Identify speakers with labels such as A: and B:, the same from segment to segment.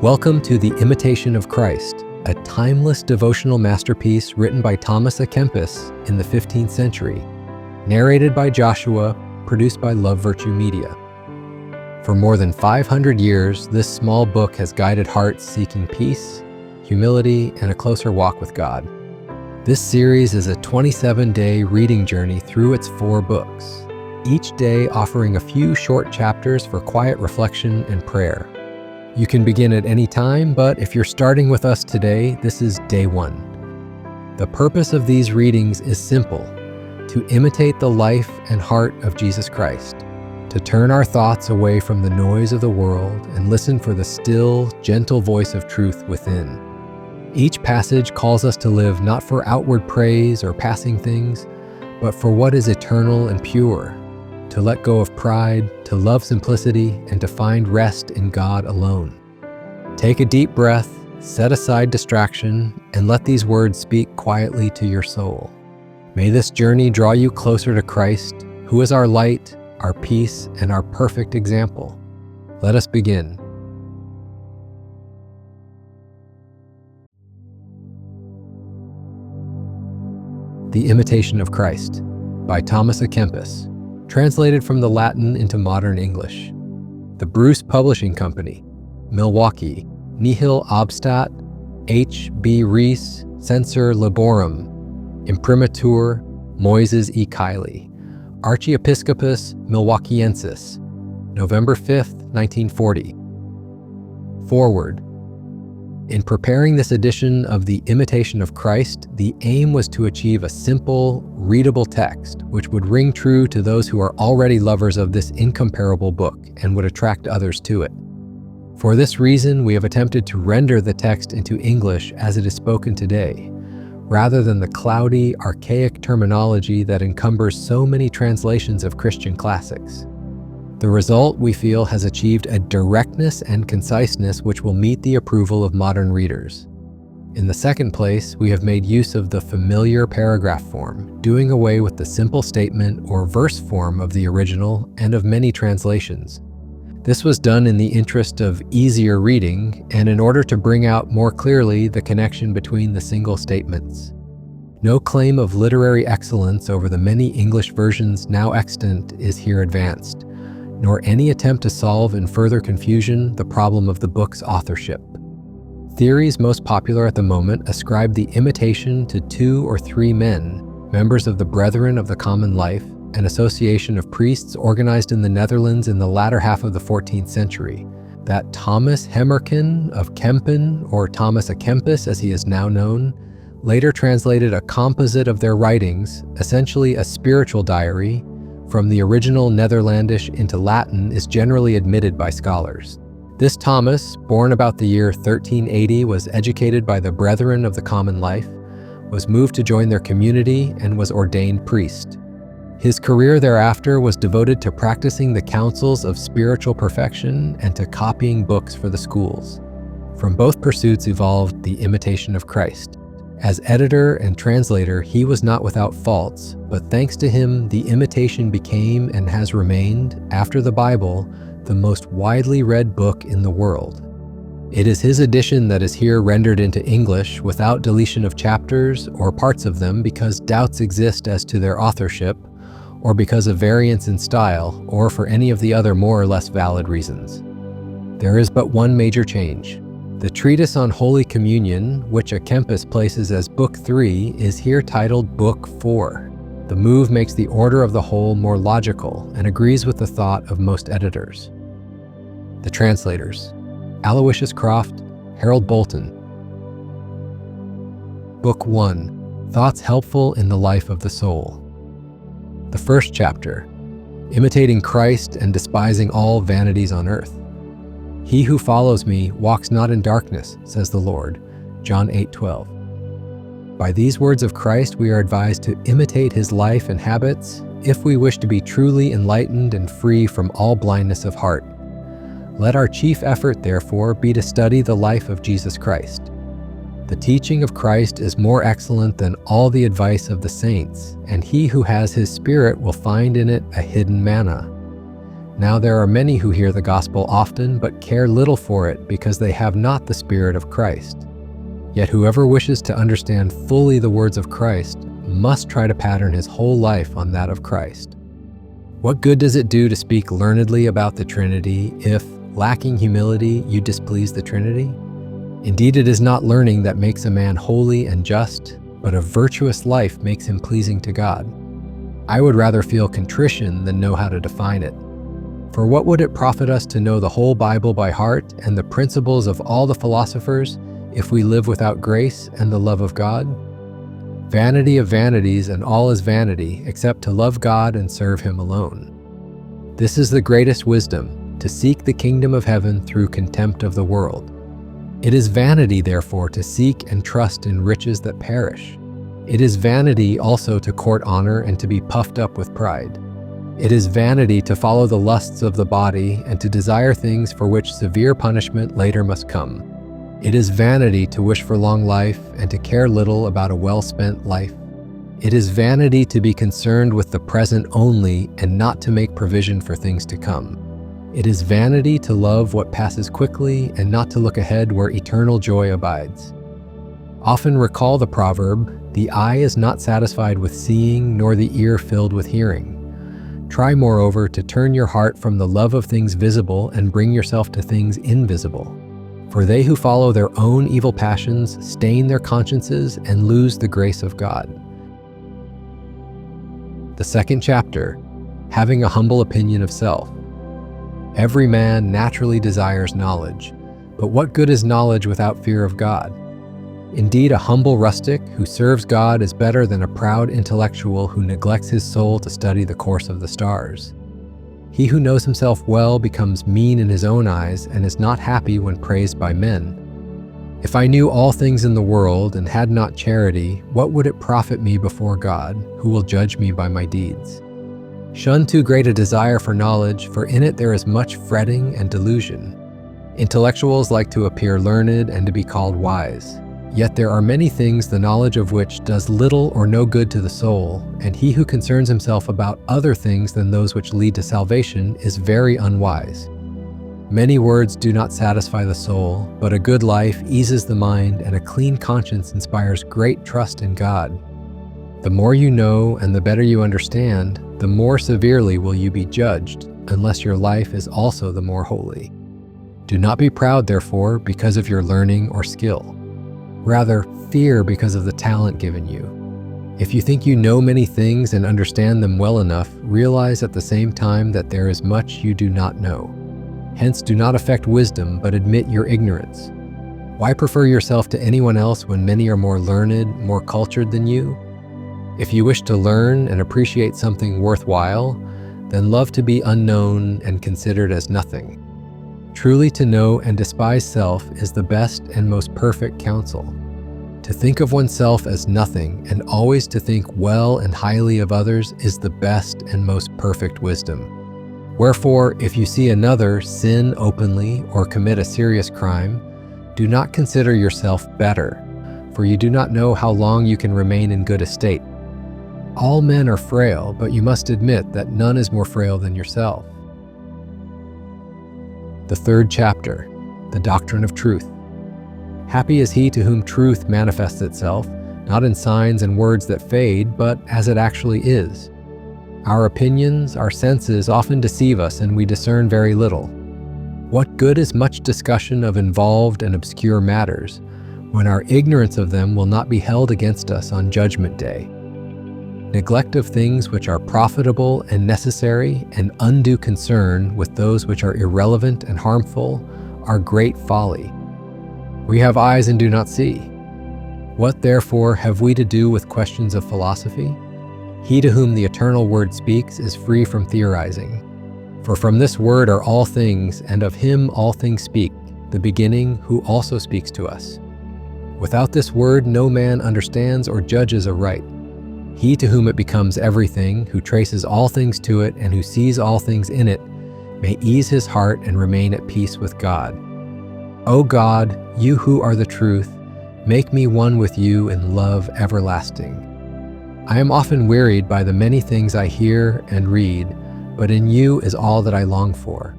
A: Welcome to the Imitation of Christ, a timeless devotional masterpiece written by Thomas a Kempis in the 15th century, narrated by Joshua, produced by Love Virtue Media. For more than 500 years, this small book has guided hearts seeking peace, humility, and a closer walk with God. This series is a 27-day reading journey through its 4 books, each day offering a few short chapters for quiet reflection and prayer. You can begin at any time, but if you're starting with us today, this is day 1. The purpose of these readings is simple: to imitate the life and heart of Jesus Christ, to turn our thoughts away from the noise of the world and listen for the still, gentle voice of truth within. Each passage calls us to live not for outward praise or passing things, but for what is eternal and pure, to let go of pride, to love simplicity, and to find rest in God alone. Take a deep breath, set aside distraction, and let these words speak quietly to your soul. May this journey draw you closer to Christ, who is our light, our peace, and our perfect example. Let us begin. The Imitation of Christ by Thomas a Kempis, translated from the Latin into modern English. The Bruce Publishing Company, Milwaukee, Nihil obstat, H. B. Rees, Censor Laborum, Imprimatur, Moises E. Kiley, Archiepiscopus Milwaukeeensis, November 5th, 1940. Foreword. In preparing this edition of the Imitation of Christ, the aim was to achieve a simple, readable text which would ring true to those who are already lovers of this incomparable book and would attract others to it. For this reason, we have attempted to render the text into English as it is spoken today, rather than the cloudy, archaic terminology that encumbers so many translations of Christian classics. The result, we feel, has achieved a directness and conciseness which will meet the approval of modern readers. In the second place, we have made use of the familiar paragraph form, doing away with the simple statement or verse form of the original and of many translations. This was done in the interest of easier reading and in order to bring out more clearly the connection between the single statements. No claim of literary excellence over the many English versions now extant is here advanced, nor any attempt to solve in further confusion the problem of the book's authorship. Theories most popular at the moment ascribe the imitation to 2 or 3 men, members of the Brethren of the Common Life, an association of priests organized in the Netherlands in the latter half of the 14th century. That Thomas Hemmerken of Kempen, or Thomas a Kempis as he is now known, later translated a composite of their writings, essentially a spiritual diary, from the original Netherlandish into Latin is generally admitted by scholars. This Thomas, born about the year 1380, was educated by the Brethren of the Common Life, was moved to join their community, and was ordained priest. His career thereafter was devoted to practicing the counsels of spiritual perfection and to copying books for the schools. From both pursuits evolved the Imitation of Christ. As editor and translator, he was not without faults, but thanks to him, the Imitation became and has remained, after the Bible, the most widely read book in the world. It is his edition that is here rendered into English without deletion of chapters or parts of them because doubts exist as to their authorship, or because of variance in style, or for any of the other more or less valid reasons. There is but one major change. The treatise on Holy Communion, which a Kempis places as Book 3, is here titled Book 4. The move makes the order of the whole more logical and agrees with the thought of most editors. The translators: Aloysius Croft, Harold Bolton. Book 1. Thoughts helpful in the life of the soul. The first chapter: Imitating Christ and Despising all vanities on earth. He who follows me walks not in darkness, says the Lord. John 8:12. By these words of Christ, we are advised to imitate his life and habits if we wish to be truly enlightened and free from all blindness of heart. Let our chief effort, therefore, be to study the life of Jesus Christ. The teaching of Christ is more excellent than all the advice of the saints, and he who has his Spirit will find in it a hidden manna. Now there are many who hear the gospel often but care little for it because they have not the Spirit of Christ. Yet whoever wishes to understand fully the words of Christ must try to pattern his whole life on that of Christ. What good does it do to speak learnedly about the Trinity if, lacking humility, you displease the Trinity? Indeed, it is not learning that makes a man holy and just, but a virtuous life makes him pleasing to God. I would rather feel contrition than know how to define it. For what would it profit us to know the whole Bible by heart and the principles of all the philosophers if we live without grace and the love of God? Vanity of vanities, and all is vanity, except to love God and serve Him alone. This is the greatest wisdom, to seek the kingdom of heaven through contempt of the world. It is vanity, therefore, to seek and trust in riches that perish. It is vanity also to court honor and to be puffed up with pride. It is vanity to follow the lusts of the body and to desire things for which severe punishment later must come. It is vanity to wish for long life and to care little about a well-spent life. It is vanity to be concerned with the present only and not to make provision for things to come. It is vanity to love what passes quickly and not to look ahead where eternal joy abides. Often recall the proverb, "The eye is not satisfied with seeing, nor the ear filled with hearing." Try, moreover, to turn your heart from the love of things visible and bring yourself to things invisible. For they who follow their own evil passions stain their consciences and lose the grace of God. The second chapter, having a humble opinion of self. Every man naturally desires knowledge, but what good is knowledge without fear of God? Indeed, a humble rustic who serves God is better than a proud intellectual who neglects his soul to study the course of the stars. He who knows himself well becomes mean in his own eyes and is not happy when praised by men. If I knew all things in the world and had not charity, what would it profit me before God, who will judge me by my deeds? Shun too great a desire for knowledge, for in it there is much fretting and delusion. Intellectuals like to appear learned and to be called wise. Yet there are many things the knowledge of which does little or no good to the soul, and he who concerns himself about other things than those which lead to salvation is very unwise. Many words do not satisfy the soul, but a good life eases the mind, and a clean conscience inspires great trust in God. The more you know and the better you understand, the more severely will you be judged, unless your life is also the more holy. Do not be proud, therefore, because of your learning or skill. Rather, fear because of the talent given you. If you think you know many things and understand them well enough, realize at the same time that there is much you do not know. Hence, do not affect wisdom, but admit your ignorance. Why prefer yourself to anyone else when many are more learned, more cultured than you? If you wish to learn and appreciate something worthwhile, then love to be unknown and considered as nothing. Truly to know and despise self is the best and most perfect counsel. To think of oneself as nothing and always to think well and highly of others is the best and most perfect wisdom. Wherefore, if you see another sin openly or commit a serious crime, do not consider yourself better, for you do not know how long you can remain in good estate. All men are frail, but you must admit that none is more frail than yourself. The third chapter, the Doctrine of Truth. Happy is he to whom truth manifests itself, not in signs and words that fade, but as it actually is. Our opinions, our senses often deceive us, and we discern very little. What good is much discussion of involved and obscure matters, when our ignorance of them will not be held against us on Judgment Day? Neglect of things which are profitable and necessary, and undue concern with those which are irrelevant and harmful, are great folly. We have eyes and do not see. What therefore have we to do with questions of philosophy? He to whom the eternal word speaks is free from theorizing. For from this word are all things, and of him all things speak, the beginning, who also speaks to us. Without this word no man understands or judges aright. He to whom it becomes everything, who traces all things to it, and who sees all things in it, may ease his heart and remain at peace with God. O God, you who are the truth, make me one with you in love everlasting. I am often wearied by the many things I hear and read, but in you is all that I long for.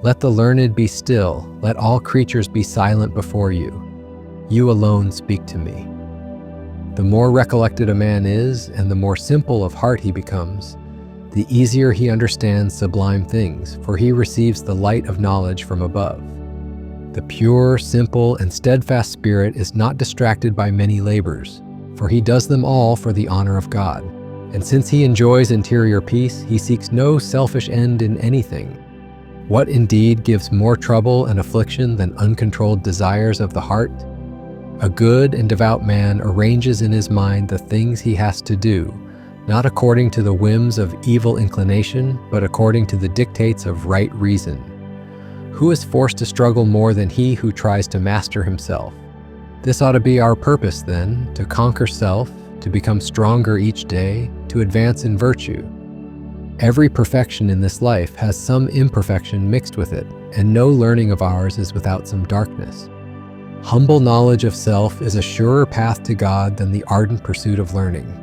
A: Let the learned be still, let all creatures be silent before you. You alone speak to me. The more recollected a man is, and the more simple of heart he becomes, the easier he understands sublime things, for he receives the light of knowledge from above. The pure, simple, and steadfast spirit is not distracted by many labors, for he does them all for the honor of God. And since he enjoys interior peace, he seeks no selfish end in anything. What indeed gives more trouble and affliction than uncontrolled desires of the heart? A good and devout man arranges in his mind the things he has to do, not according to the whims of evil inclination, but according to the dictates of right reason. Who is forced to struggle more than he who tries to master himself? This ought to be our purpose, then, to conquer self, to become stronger each day, to advance in virtue. Every perfection in this life has some imperfection mixed with it, and no learning of ours is without some darkness. Humble knowledge of self is a surer path to God than the ardent pursuit of learning.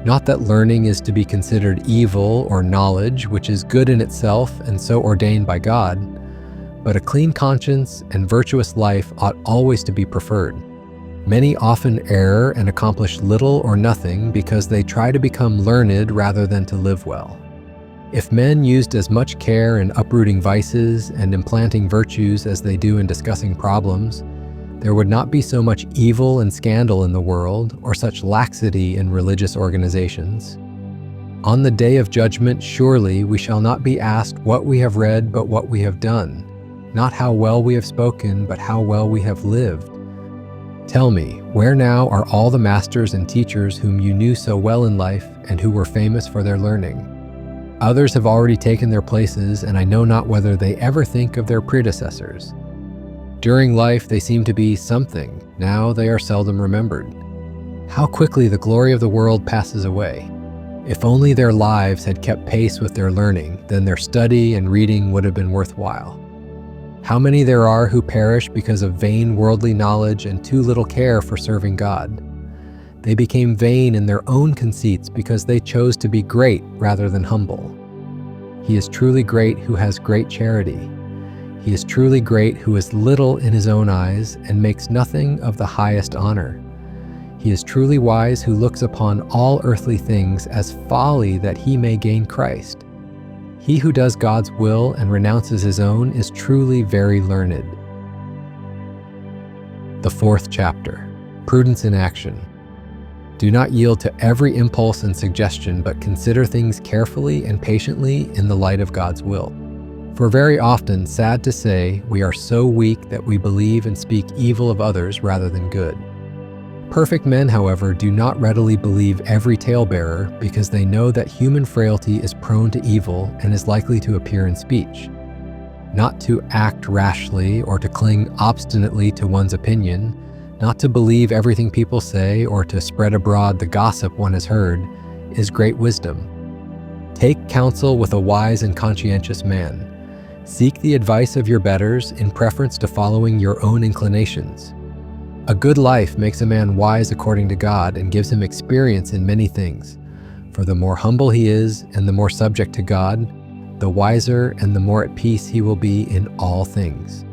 A: Not that learning is to be considered evil or knowledge, which is good in itself and so ordained by God, but a clean conscience and virtuous life ought always to be preferred. Many often err and accomplish little or nothing because they try to become learned rather than to live well. If men used as much care in uprooting vices and implanting virtues as they do in discussing problems, there would not be so much evil and scandal in the world, or such laxity in religious organizations. On the day of judgment, surely we shall not be asked what we have read, but what we have done, not how well we have spoken, but how well we have lived. Tell me, where now are all the masters and teachers whom you knew so well in life, and who were famous for their learning? Others have already taken their places, and I know not whether they ever think of their predecessors. During life they seem to be something, now they are seldom remembered. How quickly the glory of the world passes away. If only their lives had kept pace with their learning, then their study and reading would have been worthwhile. How many there are who perish because of vain worldly knowledge and too little care for serving God. They became vain in their own conceits because they chose to be great rather than humble. He is truly great who has great charity. He is truly great who is little in his own eyes and makes nothing of the highest honor. He is truly wise who looks upon all earthly things as folly that he may gain Christ. He who does God's will and renounces his own is truly very learned. The fourth chapter, Prudence in Action. Do not yield to every impulse and suggestion, but consider things carefully and patiently in the light of God's will. For very often, sad to say, we are so weak that we believe and speak evil of others rather than good. Perfect men, however, do not readily believe every talebearer because they know that human frailty is prone to evil and is likely to appear in speech. Not to act rashly or to cling obstinately to one's opinion, not to believe everything people say or to spread abroad the gossip one has heard, is great wisdom. Take counsel with a wise and conscientious man. Seek the advice of your betters in preference to following your own inclinations. A good life makes a man wise according to God and gives him experience in many things. For the more humble he is and the more subject to God, the wiser and the more at peace he will be in all things.